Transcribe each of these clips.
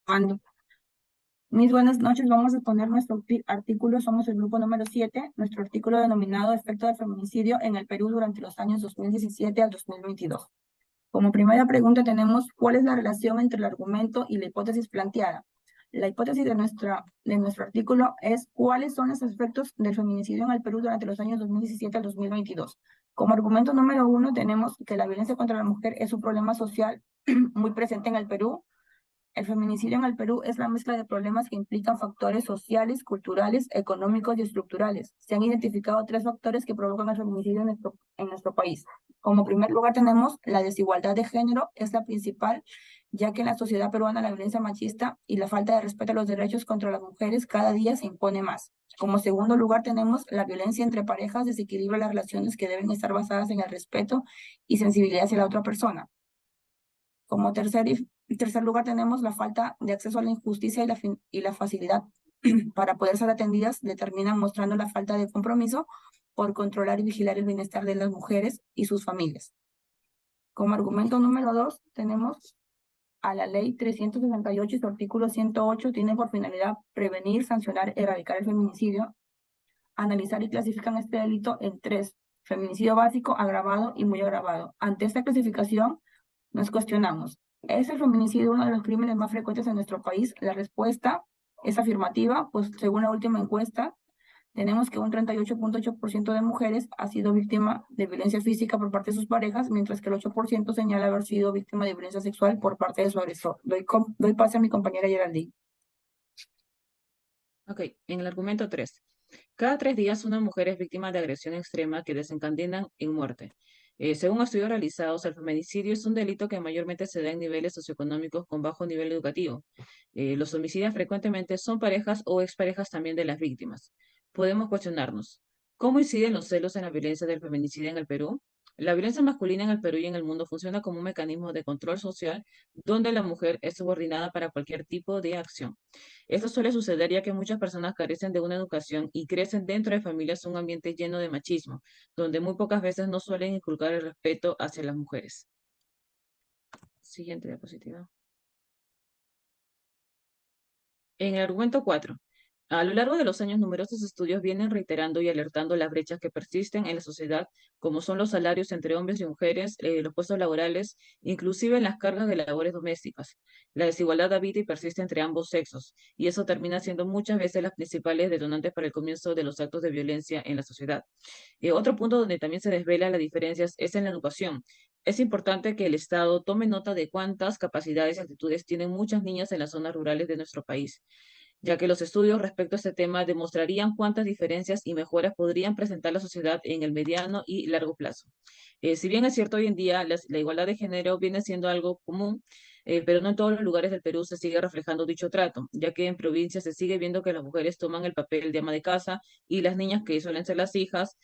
Ando. Mis buenas noches, vamos a exponer nuestro artículo, somos el grupo número 7, nuestro artículo denominado Efecto del feminicidio en el Perú durante los años 2017 al 2022. Como primera pregunta tenemos, ¿cuál es la relación entre el argumento y la hipótesis planteada? La hipótesis de nuestro artículo es, ¿cuáles son los efectos del feminicidio en el Perú durante los años 2017 al 2022? Como argumento número 1 tenemos que la violencia contra la mujer es un problema social muy presente en el Perú. El feminicidio en el Perú es la mezcla de problemas que implican factores sociales, culturales, económicos y estructurales. Se han identificado 3 factores que provocan el feminicidio en nuestro país. Como primer lugar tenemos la desigualdad de género, es la principal, ya que en la sociedad peruana la violencia machista y la falta de respeto a los derechos contra las mujeres cada día se impone más. Como segundo lugar tenemos la violencia entre parejas, desequilibra las relaciones que deben estar basadas en el respeto y sensibilidad hacia la otra persona. Como tercer lugar tenemos la falta de acceso a la injusticia y la facilidad para poder ser atendidas determinan mostrando la falta de compromiso por controlar y vigilar el bienestar de las mujeres y sus familias. Como argumento número 2 tenemos a la ley 368 y su artículo 108 tiene por finalidad prevenir, sancionar, erradicar el feminicidio. Analizar y clasifican este delito en 3: feminicidio básico, agravado y muy agravado. Ante esta clasificación, nos cuestionamos, ¿es el feminicidio uno de los crímenes más frecuentes en nuestro país? La respuesta es afirmativa, pues según la última encuesta, tenemos que un 38.8% de mujeres ha sido víctima de violencia física por parte de sus parejas, mientras que el 8% señala haber sido víctima de violencia sexual por parte de su agresor. Doy pase a mi compañera Geraldine. Ok, en el argumento 3. Cada 3 días una mujer es víctima de agresión extrema que desencadenan en muerte. Según estudios realizados, el feminicidio es un delito que mayormente se da en niveles socioeconómicos con bajo nivel educativo. Los homicidas frecuentemente son parejas o exparejas también de las víctimas. Podemos cuestionarnos, ¿cómo inciden los celos en la violencia del feminicidio en el Perú? La violencia masculina en el Perú y en el mundo funciona como un mecanismo de control social donde la mujer es subordinada para cualquier tipo de acción. Esto suele suceder ya que muchas personas carecen de una educación y crecen dentro de familias un ambiente lleno de machismo, donde muy pocas veces no suelen inculcar el respeto hacia las mujeres. Siguiente diapositiva. En el argumento 4, a lo largo de los años, numerosos estudios vienen reiterando y alertando las brechas que persisten en la sociedad, como son los salarios entre hombres y mujeres, los puestos laborales, inclusive en las cargas de labores domésticas. La desigualdad habita y persiste entre ambos sexos, y eso termina siendo muchas veces las principales detonantes para el comienzo de los actos de violencia en la sociedad. Otro punto donde también se desvela las diferencias es en la educación. Es importante que el Estado tome nota de cuántas capacidades y actitudes tienen muchas niñas en las zonas rurales de nuestro país, ya que los estudios respecto a este tema demostrarían cuántas diferencias y mejoras podrían presentar la sociedad en el mediano y largo plazo. Si bien es cierto hoy en día la igualdad de género viene siendo algo común, pero no en todos los lugares del Perú se sigue reflejando dicho trato, ya que en provincias se sigue viendo que las mujeres toman el papel de ama de casa y las niñas, que suelen ser las hijas,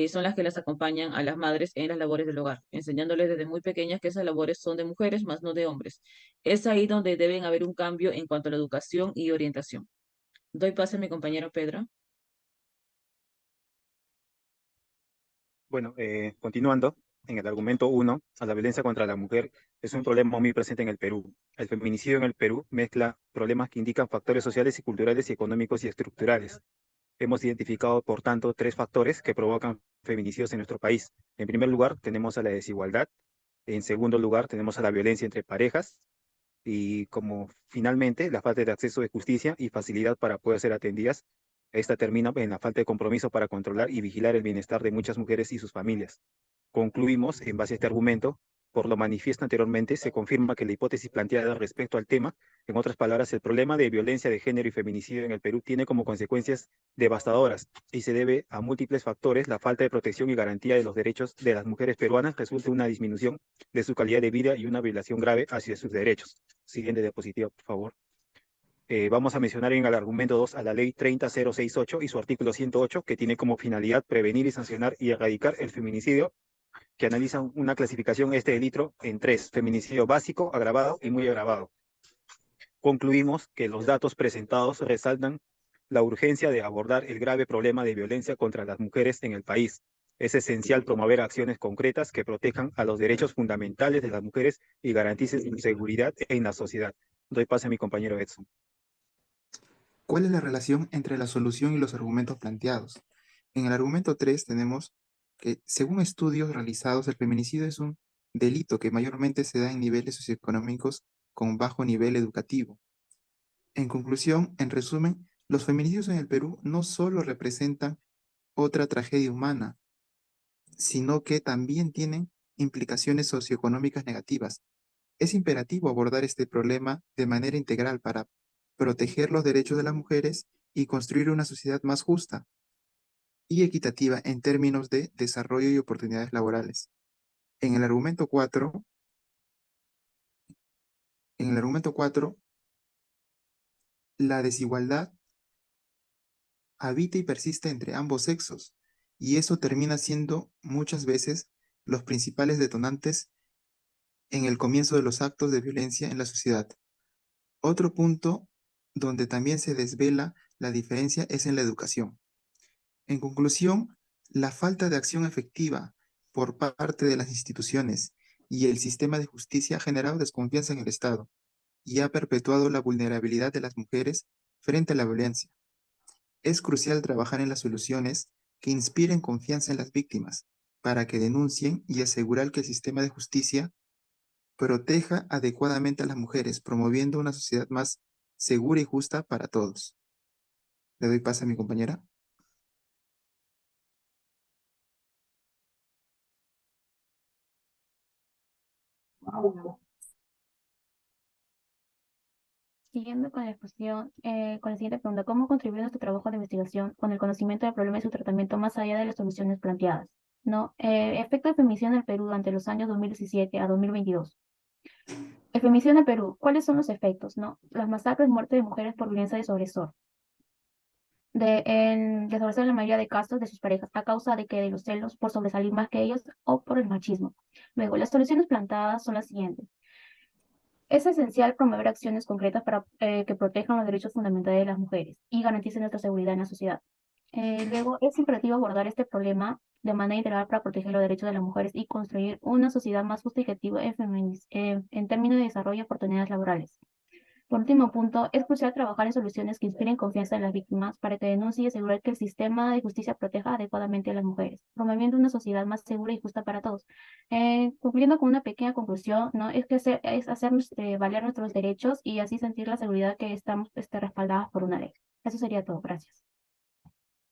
son las que las acompañan a las madres en las labores del hogar, enseñándoles desde muy pequeñas que esas labores son de mujeres, más no de hombres. Es ahí donde deben haber un cambio en cuanto a la educación y orientación. Doy pase a mi compañero Pedro. Bueno, continuando, en el argumento 1, a la violencia contra la mujer es un problema muy presente en el Perú. El feminicidio en el Perú mezcla problemas que indican factores sociales y culturales y económicos y estructurales. Hemos identificado, por tanto, 3 factores que provocan feminicidios en nuestro país. En primer lugar, tenemos a la desigualdad. En segundo lugar, tenemos a la violencia entre parejas. Y como finalmente, la falta de acceso de justicia y facilidad para poder ser atendidas. Esta termina en la falta de compromiso para controlar y vigilar el bienestar de muchas mujeres y sus familias. Concluimos, en base a este argumento, por lo manifiesto anteriormente, se confirma que la hipótesis planteada respecto al tema, en otras palabras, el problema de violencia de género y feminicidio en el Perú tiene como consecuencias devastadoras y se debe a múltiples factores. La falta de protección y garantía de los derechos de las mujeres peruanas resulta en una disminución de su calidad de vida y una violación grave hacia sus derechos. Siguiente diapositiva, por favor. Vamos a mencionar en el argumento 2 a la ley 30068 y su artículo 108, que tiene como finalidad prevenir y sancionar y erradicar el feminicidio, que analiza una clasificación este delito en 3: feminicidio básico, agravado y muy agravado. Concluimos que los datos presentados resaltan la urgencia de abordar el grave problema de violencia contra las mujeres en el país. Es esencial promover acciones concretas que protejan a los derechos fundamentales de las mujeres y garanticen su seguridad en la sociedad. Doy pase a mi compañero Edson. ¿Cuál es la relación entre la solución y los argumentos planteados? En el argumento 3 tenemos que, según estudios realizados, el feminicidio es un delito que mayormente se da en niveles socioeconómicos con bajo nivel educativo. En conclusión, en resumen, los feminicidios en el Perú no solo representan otra tragedia humana, sino que también tienen implicaciones socioeconómicas negativas. Es imperativo abordar este problema de manera integral para proteger los derechos de las mujeres y construir una sociedad más justa y equitativa en términos de desarrollo y oportunidades laborales. En el argumento 4, la desigualdad habita y persiste entre ambos sexos, y eso termina siendo muchas veces los principales detonantes en el comienzo de los actos de violencia en la sociedad. Otro punto donde también se desvela la diferencia es en la educación. En conclusión, la falta de acción efectiva por parte de las instituciones y el sistema de justicia ha generado desconfianza en el Estado y ha perpetuado la vulnerabilidad de las mujeres frente a la violencia. Es crucial trabajar en las soluciones que inspiren confianza en las víctimas para que denuncien y asegurar que el sistema de justicia proteja adecuadamente a las mujeres, promoviendo una sociedad más segura y justa para todos. Le doy paso a mi compañera. Siguiendo con la exposición, con la siguiente pregunta, ¿cómo contribuye nuestro trabajo de investigación con el conocimiento del problema y su tratamiento más allá de las soluciones planteadas? ¿No? Efecto de feminicidio en el Perú durante los años 2017 a 2022. El feminicidio en el Perú, ¿cuáles son los efectos? ¿No? Las masacres, muerte de mujeres por violencia de sobresor. El sobresor en la mayoría de casos de sus parejas a causa de los celos por sobresalir más que ellos o por el machismo. Luego, las soluciones planteadas son las siguientes. Es esencial promover acciones concretas para que protejan los derechos fundamentales de las mujeres y garanticen nuestra seguridad en la sociedad. Luego, es imperativo abordar este problema de manera integral para proteger los derechos de las mujeres y construir una sociedad más justa y equitativa en términos de desarrollo y oportunidades laborales. Por último punto, es crucial trabajar en soluciones que inspiren confianza en las víctimas para que denuncie y asegurar que el sistema de justicia proteja adecuadamente a las mujeres, promoviendo una sociedad más segura y justa para todos. Concluyendo con una pequeña conclusión, ¿no? Es que es hacernos valer nuestros derechos y así sentir la seguridad que estamos respaldadas por una ley. Eso sería todo. Gracias.